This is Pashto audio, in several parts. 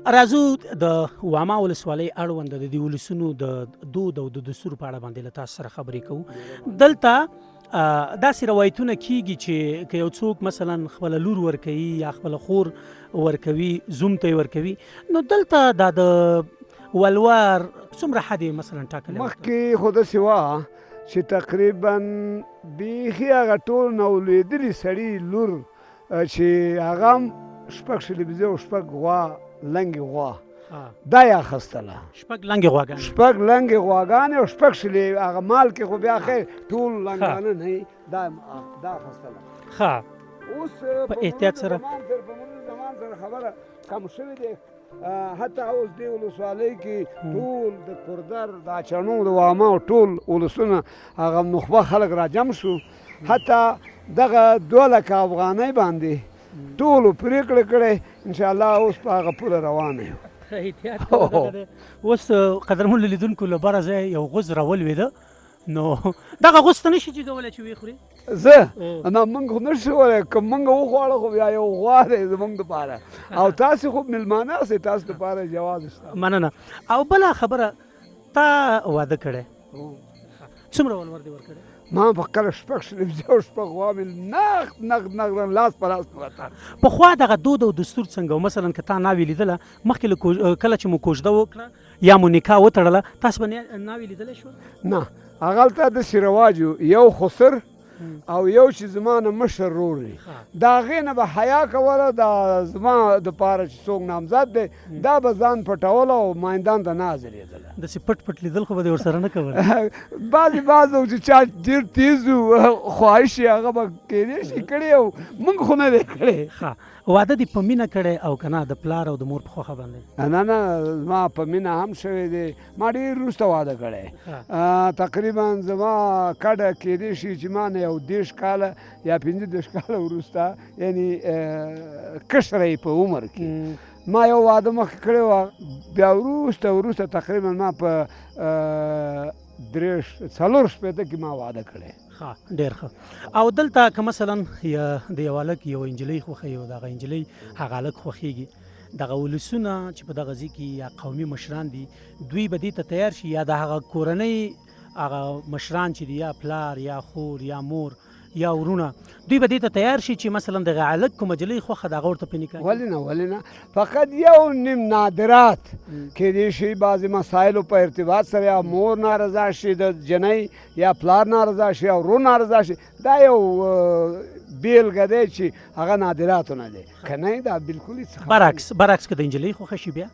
راځو د واما ولسوالۍ اړوند د دې ولسونو د دود او د دستور په اړه باندې له تاسو سره خبرې کوو. دلته داسې روایتونه کیږي چې که یو څوک مثلا خپله لور ورکوي یا خپله خور ورکوي، زوم ته یې ورکوي، نو دلته دا د ولور څومره حد یې مثلا ټاکلی؟ مخکې خو داسې وه چې تقریبا بیخي هغه ټول نه ولوېدلي سړي لور چې هغه هم شپږ شلبزې او شپږ غوا لنګې غوا دا یې اخیستله. شپږ لنګې غواګانې، شپږ لنګې غواګانې او شپږ شلې هغه مال کې خو بیا خیر ټول لنګانه نه وي، دا اخیستله. ښه، اوس په احتیاط سره زمان سره خبره کم شوې دی. حتی اوس دې ولسوالۍ کې ټول د کردر د اچڼو د واما او ټول ولسونه هغه نخبه خلک راجم شو. حتی دغه 2 لکه افغانۍ باندې ټولو پرېکړه کړې انشاءالله اوس په هغه پوله روانه یو. احتیاط کوه. اوس قدرمنو لیدونکو لپاره زه یو غوز راولوېده، نو دغه غوز ته نشي جګولی چې ویې خوري؟ زه نه موږ خو نشو کولی، که موږ وخواړه خو بیا یو غوا دی زموږ دپاره، او تاسې خو مېلمانه یاستئ، تاسو دپاره جواز شته. مننه. او بله خبره، تا واده کړی، څومره ولور دې ورکړی؟ ما په خپله شپږ شلبزې او شپږ غوا مې نغد لاس په لاس پرته. پخوا دغه دود او دستور څنګه و؟ مثلا که تا ناوې لیدله مخکې کله چې مو کوژده وکړه یا مو نکاح وتړله، تاسو به ناوې لیدلی شو؟ نه، هغلته داسې رواج و، یو خسر او یو چې زما نه مشر ورور دی، د هغې نه به حیا کوله، دا زما دپاره چې څوک نامزد دی دا به ځان پټوله او مایندان ته نه حاضرېدله. داسې پټ پټ لیدل خو به دې ورسره نه کول؟ بعض و چې چا ډېر تیز و خواهش یې هغه به کېدای شي کړی او موږ خو نه دی کړی. ښه، واده دې په مینه کړی او که نه د پلار او د مور په خوښه باندې؟ نه، زما په مینه هم شوی دی. ما ډېر وروسته واده کړی، تقریبا زما کډه کېدای شي چې ما نه یو 30 کاله یا 15 کاله وروسته، یعنې کشره یې په عمر کې ما یو واده مخکې کړی و. بیا وروسته تقریبا ما په 4 شپېته کې ما واده کړی. ښه، ډېر ښه. او دلته که مثلا د یو هلک یوه نجلۍ خوښوي او د هغه نجلۍ هغه هلک خوښېږي، دغه ولسونه چې په دغه ځای کې یا قومي مشران دي، دوی به دې ته تیار شي یا د هغه کورنۍ هغه مشران چې دي، یا پلار یا خور یا مور یا ورونه، دوی به دې ته تیار شي چې مثلا دغه هلک کومه نجلۍ خوښه ده هغه ورته په نکاح؟ ولې نه، فقط یو نیم نادرات کېدای شي بعضې مسایلو په ارتباط سره یا مور نارضا شي د جنۍ یا پلار نارضا شي او ورور نارضا شي، دا یو بیلګه دی چې هغه نادراتو نه دی. که نه دا بلکل هېڅ برعکس که د نجلۍ خوښه شي بیا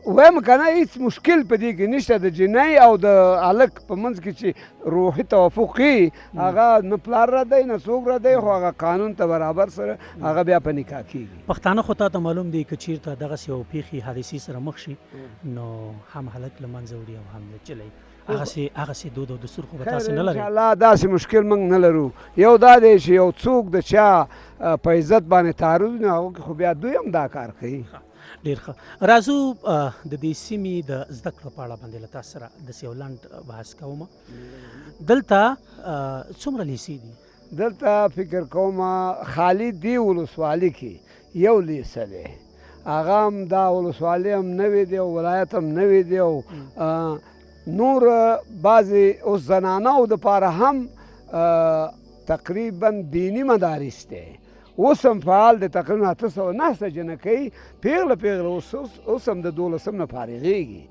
وایم که نه هېڅ مشکل په دې کې نشته. د جنۍ او د هلک په منځ کې چې روحي توافق وي، هغه نه پلار ردی نه څوک ردی، خو هغه قانون ته برابر سره هغه بیا په نکاح کېږي. پښتانه خو تا ته معلوم دی که چېرته دغسې یو پېښې حادثې سره مخ شي، نو هم هلک له منځه وړي او هم نجلۍ. هغسې دود او دستور خو به تاسې نه لرئ؟ انشاءالله داسې مشکل موږ نه لرو. یو دا دی چې یو څوک د چا په عزت باندې تعرض نه، هغو کې خو بیا دوی هم دا کار کوي. ډېر ښه. راځو د دې سیمې د زده کړو په اړه باندې له تاسو سره داسې یو لنډ بحث کوم. دلته څومره لیسې دي؟ دلته فکر کوم خالي دې ولسوالۍ کې یو لیسه دی، هغه هم دا ولسوالۍ هم نوې دی او ولایت هم نوې دی، او نور بعضې اوس زنانهو دپاره هم تقریبا دیني مدارس دی، اوس هم فعال دی. تقریبا 809 جنکۍ پیغله اوس هم د 12 نه فارغېږي،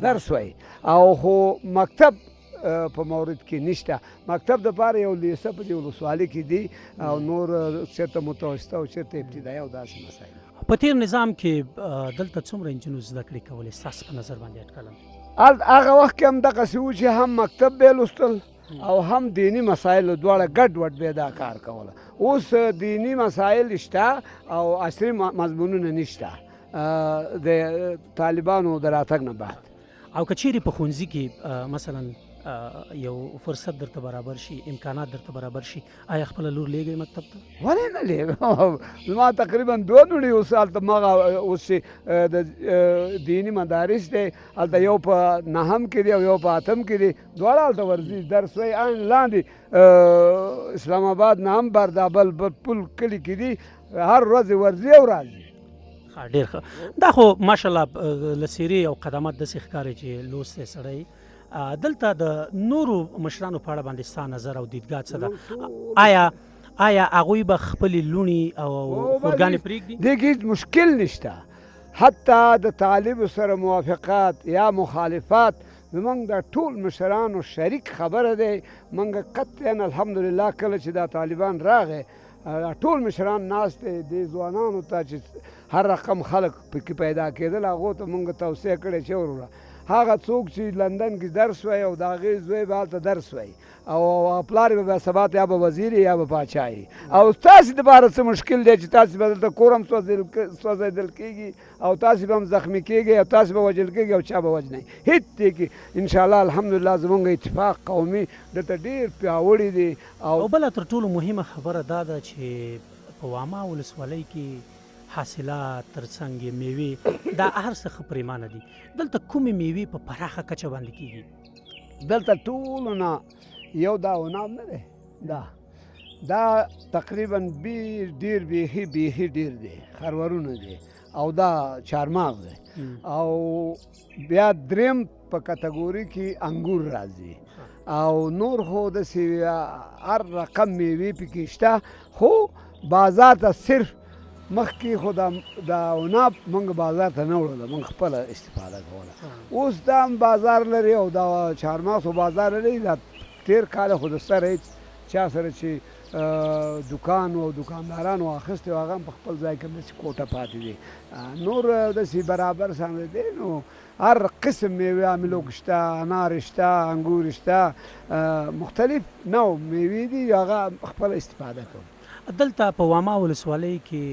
درس وایي. او خو مکتب په مورد کې نشته. مکتب دپاره یو لیسه په دې ولسوالۍ کې دی، او نور چېرته متوسطه او چېرته ابتدایي او داسې مسایل. په تېر نظام کې دلته څومره نجونو زده کړې کولې ستاسو په نظر باندې اټکلا؟ هغه وخت کې هم دغسې و چې هم مکتب به یې لوستل او هم دیني مسایل دواړه ګډ وډ به دا کار کوله. اوس دیني مسایل شته او عصري مضمونونه نشته د طالبانو د راتګ نه بعد. او که چیرې په ښوونځي کې مثلا یو فرصت درته برابر شي، امکانات درته برابر شي، آیا خپله لور لیږئ مکتب ته؟ ولې نه لیږم؟ زما تقریبا 2 لوڼې اوس هلته مغه اوس چې د دیني مدارس دی، هلته یو په 9م کې دی او یو په 8م کې دی، دواړه هلته ورځي درس وایي. عین لاندې اسلام آباد نه هم بر دا بل پل کلي کې دي، هر ورځ ورځي او راځي. ډېر ښه. دا خو ماشاءالله له څېرې او قدامت داسې ښکاري چې لوستی سړی. دلته د نورو مشرانو په اړه باندې ستا نظر او دیدګاه څه ده؟ آیا هغوی به خپلې لوڼې او خورګانې پرېږدي؟ دې کې هېڅ مشکل نشته. حتی د طالب سره موافقات یا مخالفات زمونږ د ټول مشرانو شریک خبره دی. موږ قطعا الحمدلله کله چې دا طالبان راغی ټول مشران ناست دی. دې ځوانانو ته چې هر رقم خلک پکې پیدا کېدل هغو ته موږ توصیه کړې چې وروره هغه څوک چې لندن کې درس وی او د هغې زوی به هلته درس وی او پلار به سبات یا به وزیر یا به پاچا وي او تاسې دپاره څه مشکل دی چې تاسې به دلته کور هم سوځېدل کېږي او تاسې به هم زخمي کېږئ او تاسې به وژل کېږئ او چا به وژنئ. هېڅ دې کې انشاءالله الحمدلله زموږ اتفاق قومي دلته ډېر پیاوړی دی. او بله تر ټولو مهمه خبره دا ده چې په واما ولسوالۍ کې حاصلات ترڅنګ یې میوې دا هر څه ښه پرېمانه دي. دلته کومې میوې په پراخه کچه باندې کېږي؟ دلته ټولو نه یو دا عناب نه دی، دا تقریبا ډېر بیخي ډېر دی، خرورونه دی او دا چارماغ دی او بیا دریم په کټګوري کې انګور راځي او نور خو داسې هر رقم میوې پکې شته. خو بازار ته صرف مخکې خو دا عناب موږ بازار ته نه وړله، موږ خپله استفاده کوله. اوس دا هم بازار لري او دا چارمغز خو بازار لري. دا تېر کال خو د سره هېڅ چا سره چې دکان او دکاندارانو اخیستی و هغه هم په خپل ځای کې همداسې کوټه پاتې دي. نور داسې برابر سم دی. نو هر قسم میوې عاملوک شته، انار شته، انګور شته، مختلف نوع میوې دي هغه خپله استفاده کوو. دلته په واما ولسوالۍ کې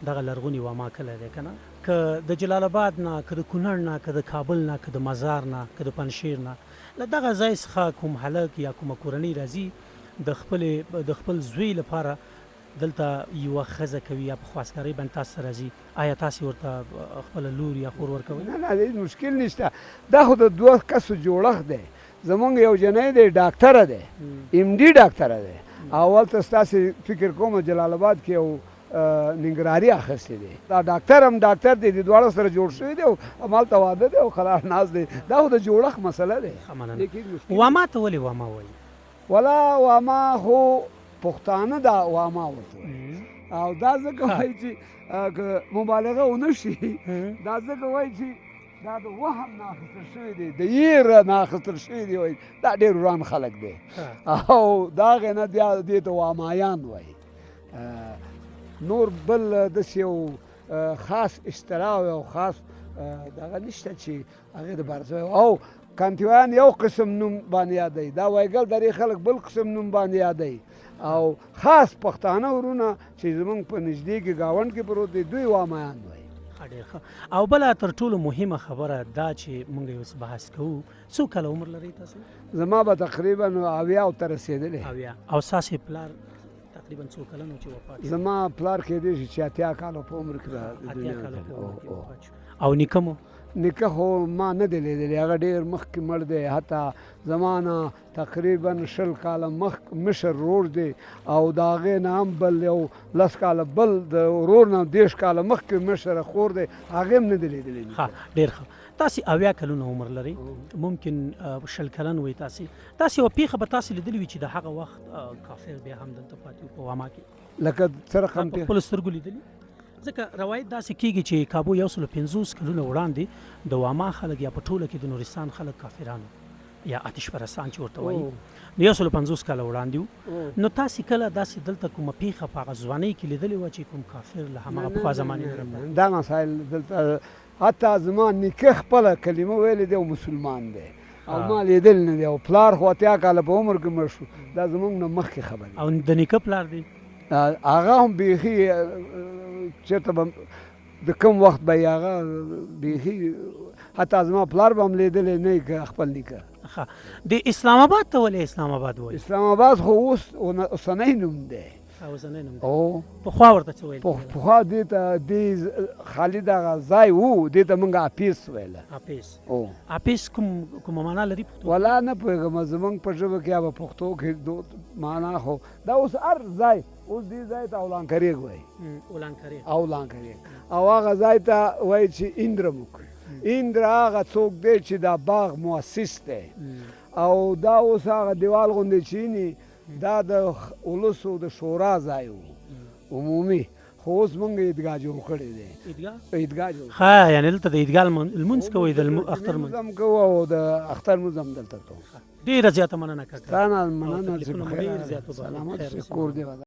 دغه لرغوني واما کلی دی که نه؟ که د جلال آباد نه، که د کونړ نه، که د کابل نه، که د مزار نه، که د پنجشیر نه، له دغه ځای څخه کوم هلک یا کومه کورنۍ راځي د خپل زوی لپاره دلته یوه ښځه کوي یا په خواستګارۍ باندې تاسو ته راځي، آیا تاسې ورته خپله لور یا خور ورکوئ؟ نه هېڅ مشکل نشته. دا خو د دوه کسو جوړښت دی. زمونږ یو جنۍ دی ډاکټره دی، ایم ډي ډاکټره دی. اول ته ستاسې فکر کوم جلال آباد کې یو ننګرهاري اخیستی دی. دا ډاکټر هم ډاکټر دی، د دواړو سره جوړ شوی دی او همالته واده دی او قرار ناست دی. دا خو د جوړښت مسله دی. واما ته ولې واما وایي؟ ولا واما خو پښتانه دا واما ورته وایي او دا ځکه وایي چې که مبالغه ونه شي دا ځکه وایي چې دا د وهم نه اخیستل شوی دی، د یېره نه اخیستل شوی دی. وایي دا ډېر وران خلک دی او د هغې نه بیا دې ته وامایان وایي. نور بل داسې یو خاص اصطلاح او خاص دغه نشته چې هغې دپاره او کانتیویان یو قسم نوم باندې یادوي، دا وایګل درې خلک بل قسم نوم باندې یادوي او خاص پښتانه ورونه چې زمونږ په نږدې کې ګاونډ کې پروت دی دوی وامایان وایي. ډېر ښه. او بله تر ټولو مهمه خبره دا چې موږ یې اوس بحث کوو، څو کاله عمر لرئ تاسو؟ زما به تقریبا 80 ته رسېدلی. او ستاسې پلار تقریبا څو کلن و چې وفات شو؟ زما پلار کېدی شي چې 80 کاله په عمر کې د دنیا وفات شو. او نیکه مو؟ نیکه خو ما نه دی لیدلی، هغه ډېر مخکې مړ دی. حتی زما نه تقریبا 20 کاله مشر ورور دی او د هغې نه هم بل یو 10 کاله بل د ورور نه 30 کاله مخکې مشره خور دی، هغې هم نه دی لیدلی. ډېر ښه. تاسې 80 کلونه عمر لرئ، ممکن 20 کلن وئ. تاسې یوه پیښه به تاسې لیدلې وي چې د هغه وخت کافر بیا هم دلته پاتې و په واما کې؟ لکه څه رقم په خپلو سترګو لیدلي؟ ځکه روایت داسې کېږي چې کابو 150 کلونه وړاندې د واما خلک یا په ټوله کې د نورستان خلک کافرانو یا آتش پرستان چې ورته وایي 150 کاله وړاندې وو. نو تاسې کله داسې دلته کومه پیښه په هغه ځوانۍ کې لیدلې وه چې کوم کافر له هماغه پخوا زمانې نه؟ دا مسایل دلته حتی زما نیکه خپله کلمه ویلې دی او مسلمان دی او ما لیدل نه دی او پلار خو 80 کاله په عمر کې مړ شو. دا زموږ نه مخکې خبرې. او د نیکه پلار دی هغه هم بیخي چېرته به د کوم وخت به یې هغه بیخي حتی زما پلار به هم لیدلی نه که خپل نیکه. د اسلام آباد ته ولې اسلام آباد وایي؟ اسلام آباد خو اوس اوسنی نوم دی اوسنۍ نوم او پخوا ورته څه ویل کېدل؟ پخوا دې ته دې خالي دغه ځای وو دې ته موږ اپیس ویله اپیس او اپیس کومه معنا لري پښتو؟ ولا نه پوهېږم زمونږ په ژبه کې هغه پښتو کې معنا خو دا اوس هر ځای اوس دې ځای ته اولانکریږ وایي اولانکریږ اولانکریږ او هغه ځای ته وایي چې اندرموک اندر هغه څوک دی چې دا باغ مؤسس دی او دا اوس هغه دیوال غوندې چینی دا د ولسو د شورا ځای و عمومي خو اوس مونږ عیدګاه جوړ کړی دی عیدګاه جوړ ښه یعنې دلته د عیدګاه لمونځ کوئ د اختر لمونځ هم کوو او د اختر لمونځ هم دلته کوو ډېره زیاته مننه کاکا تا نه مننه چې تکلیفونه مو بخیر ډېر زیات وبخښئ. سلامت خیر شي اوسئ. کور دې ودان.